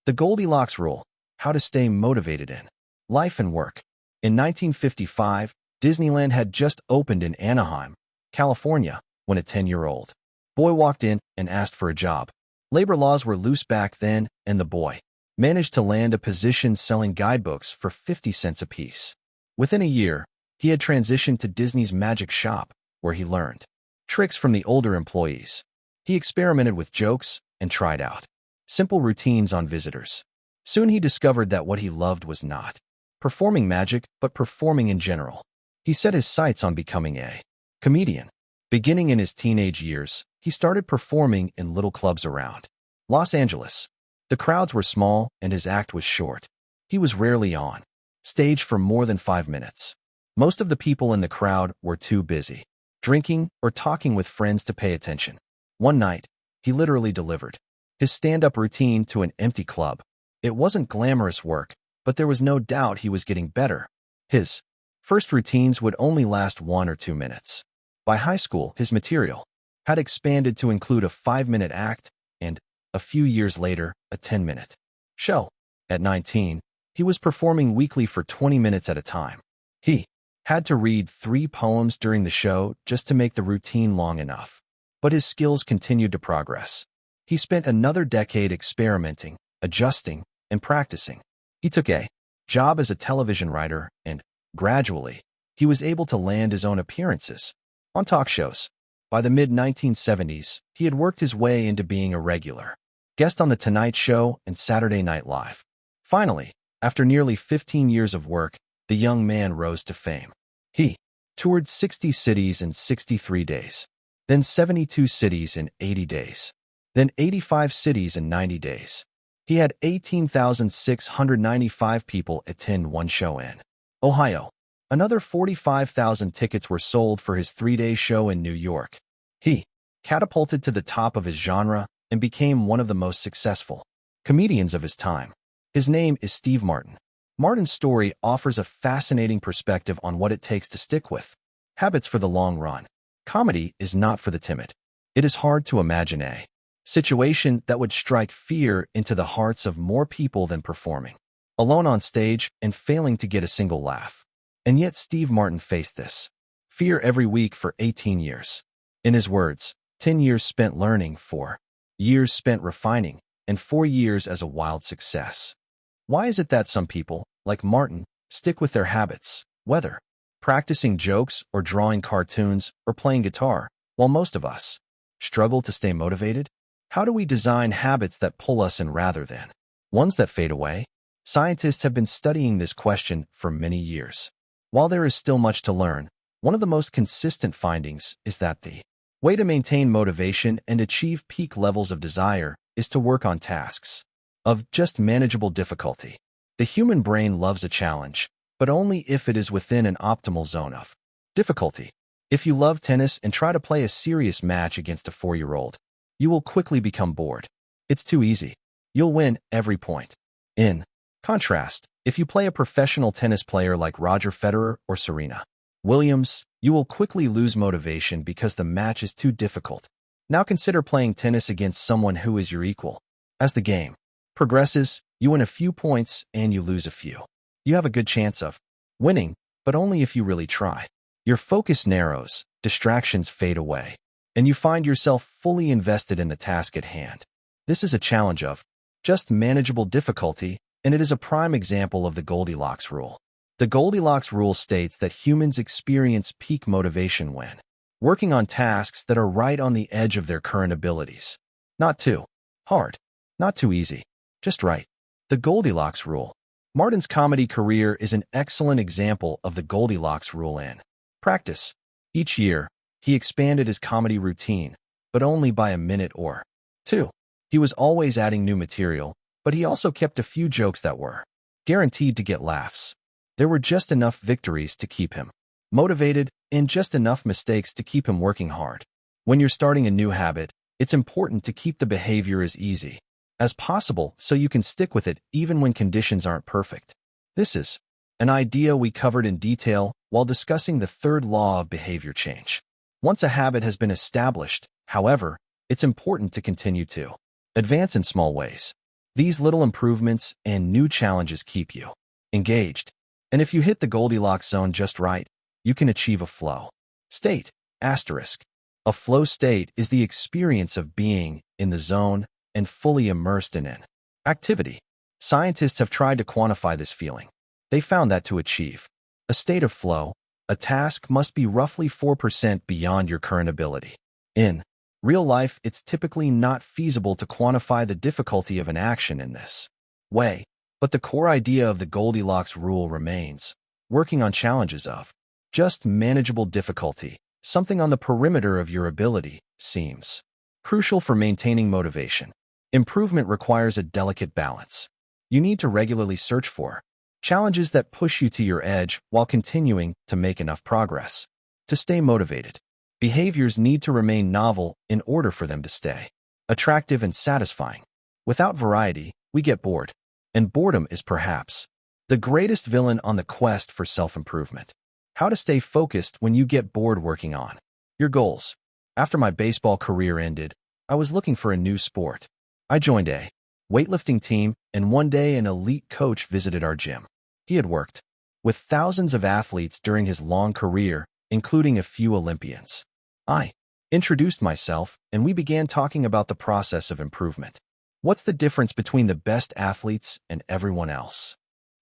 The Goldilocks rule: how to stay motivated in life and work. In 1955, Disneyland had just opened in Anaheim, California, when a 10-year-old boy walked in and asked for a job. Labor laws were loose back then, and the boy managed to land a position selling guidebooks for 50 cents apiece. Within a year, he had transitioned to Disney's magic shop, where he learned tricks from the older employees. He experimented with jokes and tried out simple routines on visitors. Soon he discovered that what he loved was not performing magic, but performing in general. He set his sights on becoming a comedian. Beginning in his teenage years, he started performing in little clubs around Los Angeles. The crowds were small and his act was short. He was rarely on stage for more than 5 minutes. Most of the people in the crowd were too busy drinking or talking with friends to pay attention. One night, he literally delivered his stand-up routine to an empty club. It wasn't glamorous work, but there was no doubt he was getting better. His first routines would only last 1 or 2 minutes. By high school, his material had expanded to include a 5-minute act and, a few years later, a 10-minute show. At 19, he was performing weekly for 20 minutes at a time. He had to read 3 poems during the show just to make the routine long enough. But his skills continued to progress. He spent another decade experimenting, adjusting, and practicing. He took a job as a television writer, and, gradually, he was able to land his own appearances on talk shows. By the mid-1970s, he had worked his way into being a regular guest on The Tonight Show and Saturday Night Live. Finally, after nearly 15 years of work, the young man rose to fame. He toured 60 cities in 63 days, then 72 cities in 80 days, then 85 cities in 90 days. He had 18,695 people attend one show in Ohio. Another 45,000 tickets were sold for his 3-day show in New York. He catapulted to the top of his genre and became one of the most successful comedians of his time. His name is Steve Martin. Martin's story offers a fascinating perspective on what it takes to stick with habits for the long run. Comedy is not for the timid. It is hard to imagine a situation that would strike fear into the hearts of more people than performing alone on stage and failing to get a single laugh. And yet Steve Martin faced this fear every week for 18 years. In his words, 10 years spent learning, 4 years spent refining, and 4 years as a wild success. Why is it that some people, like Martin, stick with their habits, whether practicing jokes or drawing cartoons or playing guitar, while most of us struggle to stay motivated? How do we design habits that pull us in rather than ones that fade away? Scientists have been studying this question for many years. While there is still much to learn, one of the most consistent findings is that the way to maintain motivation and achieve peak levels of desire is to work on tasks of just manageable difficulty. The human brain loves a challenge, but only if it is within an optimal zone of difficulty. If you love tennis and try to play a serious match against a 4-year-old, you will quickly become bored. It's too easy. You'll win every point. In contrast, if you play a professional tennis player like Roger Federer or Serena Williams, you will quickly lose motivation because the match is too difficult. Now consider playing tennis against someone who is your equal. As the game progresses, you win a few points and you lose a few. You have a good chance of winning, but only if you really try. Your focus narrows, distractions fade away, and you find yourself fully invested in the task at hand. This is a challenge of just manageable difficulty, and it is a prime example of the Goldilocks rule. The Goldilocks rule states that humans experience peak motivation when working on tasks that are right on the edge of their current abilities. Not too hard, not too easy, just right. The Goldilocks rule. Martin's comedy career is an excellent example of the Goldilocks rule in practice. Each year, he expanded his comedy routine, but only by a minute or 2. He was always adding new material, but he also kept a few jokes that were guaranteed to get laughs. There were just enough victories to keep him motivated and just enough mistakes to keep him working hard. When you're starting a new habit, it's important to keep the behavior as easy as possible so you can stick with it even when conditions aren't perfect. This is an idea we covered in detail while discussing the third law of behavior change. Once a habit has been established, however, it's important to continue to advance in small ways. These little improvements and new challenges keep you engaged. And if you hit the Goldilocks zone just right, you can achieve a flow state. Asterisk. A flow state is the experience of being in the zone and fully immersed in an activity. Scientists have tried to quantify this feeling. They found that to achieve a state of flow, a task must be roughly 4% beyond your current ability. In real life, it's typically not feasible to quantify the difficulty of an action in this way, but the core idea of the Goldilocks rule remains: working on challenges of just manageable difficulty, something on the perimeter of your ability, seems crucial for maintaining motivation. Improvement requires a delicate balance. You need to regularly search for challenges that push you to your edge while continuing to make enough progress. To stay motivated, behaviors need to remain novel in order for them to stay attractive and satisfying. Without variety, we get bored, and boredom is perhaps the greatest villain on the quest for self-improvement. How to stay focused when you get bored working on your goals. After my baseball career ended, I was looking for a new sport. I joined a weightlifting team, and one day an elite coach visited our gym. He had worked with thousands of athletes during his long career, including a few Olympians. I introduced myself, and we began talking about the process of improvement. What's the difference between the best athletes and everyone else?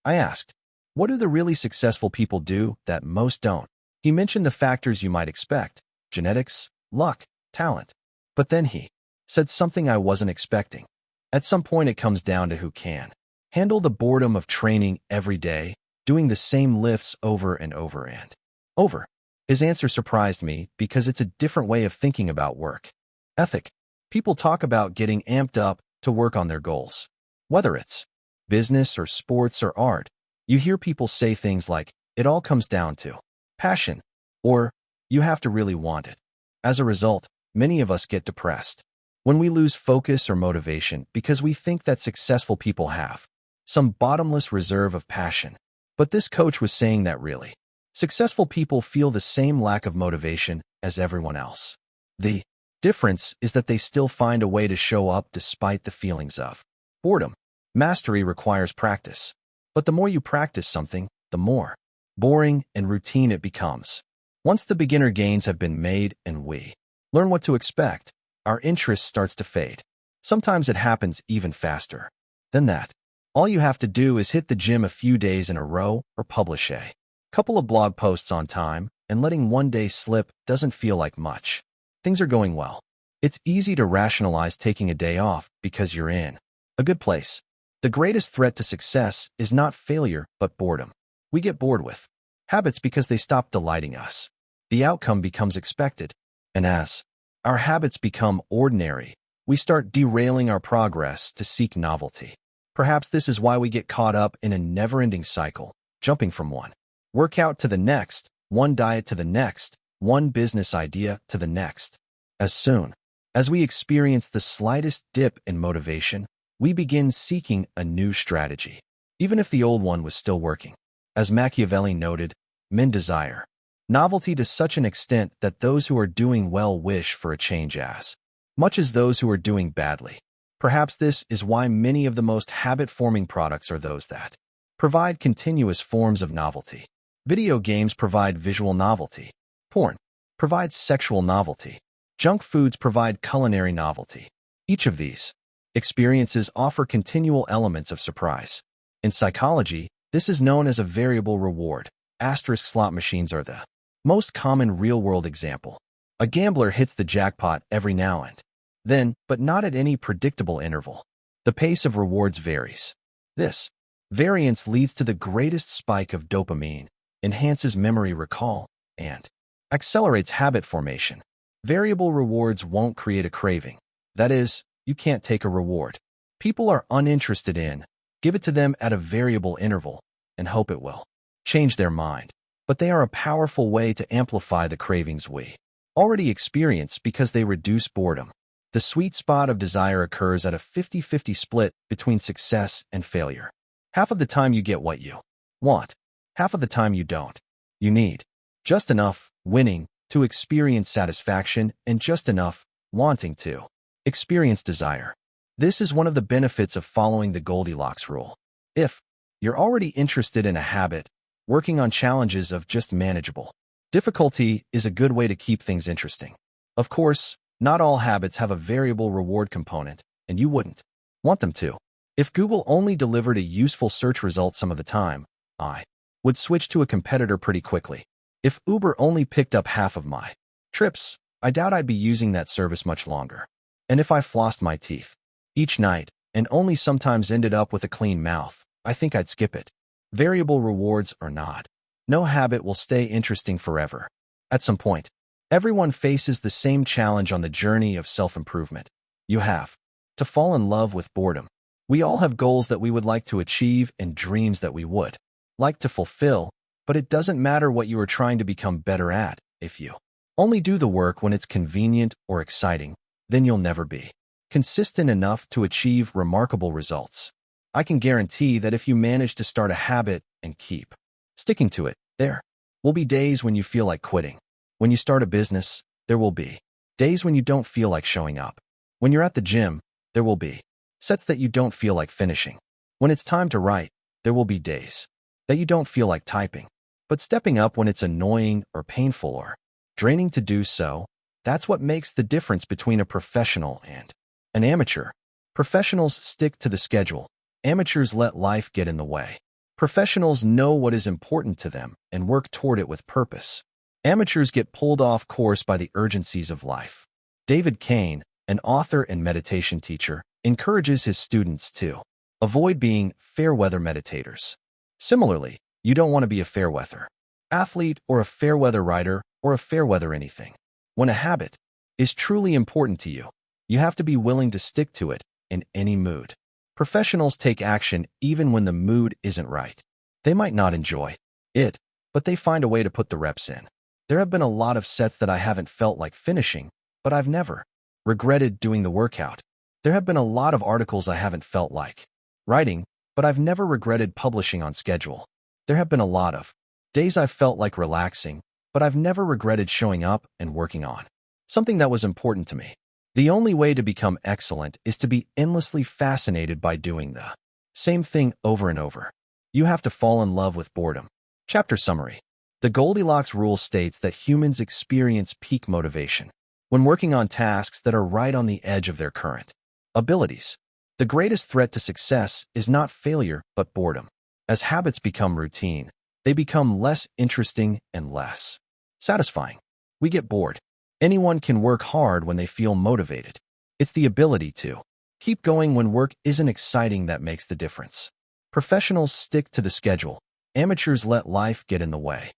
I asked. What do the really successful people do that most don't? He mentioned the factors you might expect: genetics, luck, talent. But then he said something I wasn't expecting. At some point, it comes down to who can handle the boredom of training every day, doing the same lifts over and over and over. His answer surprised me because it's a different way of thinking about work ethic. People talk about getting amped up to work on their goals. Whether it's business or sports or art, you hear people say things like, "It all comes down to passion," or "You have to really want it." As a result, many of us get depressed when we lose focus or motivation because we think that successful people have some bottomless reserve of passion. But this coach was saying that really successful people feel the same lack of motivation as everyone else. The difference is that they still find a way to show up despite the feelings of boredom. Mastery requires practice, but the more you practice something, the more boring and routine it becomes. Once the beginner gains have been made and we learn what to expect, our interest starts to fade. Sometimes it happens even faster than that. All you have to do is hit the gym a few days in a row or publish a couple of blog posts on time, and letting one day slip doesn't feel like much. Things are going well. It's easy to rationalize taking a day off because you're in a good place. The greatest threat to success is not failure, but boredom. We get bored with habits because they stop delighting us. The outcome becomes expected, and as our habits become ordinary, we start derailing our progress to seek novelty. Perhaps this is why we get caught up in a never-ending cycle, jumping from one workout to the next, one diet to the next, one business idea to the next. As soon as we experience the slightest dip in motivation, we begin seeking a new strategy, even if the old one was still working. As Machiavelli noted, men desire novelty to such an extent that those who are doing well wish for a change as much as those who are doing badly. Perhaps this is why many of the most habit-forming products are those that provide continuous forms of novelty. Video games provide visual novelty. Porn provides sexual novelty. Junk foods provide culinary novelty. Each of these experiences offer continual elements of surprise. In psychology, this is known as a variable reward. Asterisk slot machines are the most common real-world example. A gambler hits the jackpot every now and then, but not at any predictable interval. The pace of rewards varies. This variance leads to the greatest spike of dopamine, enhances memory recall, and accelerates habit formation. Variable rewards won't create a craving. That is, you can't take a reward people are uninterested in, give it to them at a variable interval, and hope it will change their mind. But they are a powerful way to amplify the cravings we already experience because they reduce boredom. The sweet spot of desire occurs at a 50-50 split between success and failure. Half of the time you get what you want, half of the time you don't. You need just enough winning to experience satisfaction and just enough wanting to experience desire. This is one of the benefits of following the Goldilocks rule. If you're already interested in a habit, working on challenges of just manageable difficulty is a good way to keep things interesting. Of course, not all habits have a variable reward component, and you wouldn't want them to. If Google only delivered a useful search result some of the time, I would switch to a competitor pretty quickly. If Uber only picked up half of my trips, I doubt I'd be using that service much longer. And if I flossed my teeth each night and only sometimes ended up with a clean mouth, I think I'd skip it. Variable rewards or not, no habit will stay interesting forever. At some point, everyone faces the same challenge on the journey of self-improvement. You have to fall in love with boredom. We all have goals that we would like to achieve and dreams that we would like to fulfill, but it doesn't matter what you are trying to become better at. If you only do the work when it's convenient or exciting, then you'll never be consistent enough to achieve remarkable results. I can guarantee that if you manage to start a habit and keep sticking to it, there will be days when you feel like quitting. When you start a business, there will be days when you don't feel like showing up. When you're at the gym, there will be sets that you don't feel like finishing. When it's time to write, there will be days that you don't feel like typing. But stepping up when it's annoying or painful or draining to do so, that's what makes the difference between a professional and an amateur. Professionals stick to the schedule. Amateurs let life get in the way. Professionals know what is important to them and work toward it with purpose. Amateurs get pulled off course by the urgencies of life. David Kane, an author and meditation teacher, encourages his students to avoid being fair-weather meditators. Similarly, you don't want to be a fair-weather athlete or a fair-weather writer or a fair-weather anything. When a habit is truly important to you, you have to be willing to stick to it in any mood. Professionals take action even when the mood isn't right. They might not enjoy it, but they find a way to put the reps in. There have been a lot of sets that I haven't felt like finishing, but I've never regretted doing the workout. There have been a lot of articles I haven't felt like writing, but I've never regretted publishing on schedule. There have been a lot of days I've felt like relaxing, but I've never regretted showing up and working on something that was important to me. The only way to become excellent is to be endlessly fascinated by doing the same thing over and over. You have to fall in love with boredom. Chapter summary. The Goldilocks rule states that humans experience peak motivation when working on tasks that are right on the edge of their current abilities. The greatest threat to success is not failure, but boredom. As habits become routine, they become less interesting and less satisfying. We get bored. Anyone can work hard when they feel motivated. It's the ability to keep going when work isn't exciting that makes the difference. Professionals stick to the schedule. Amateurs let life get in the way.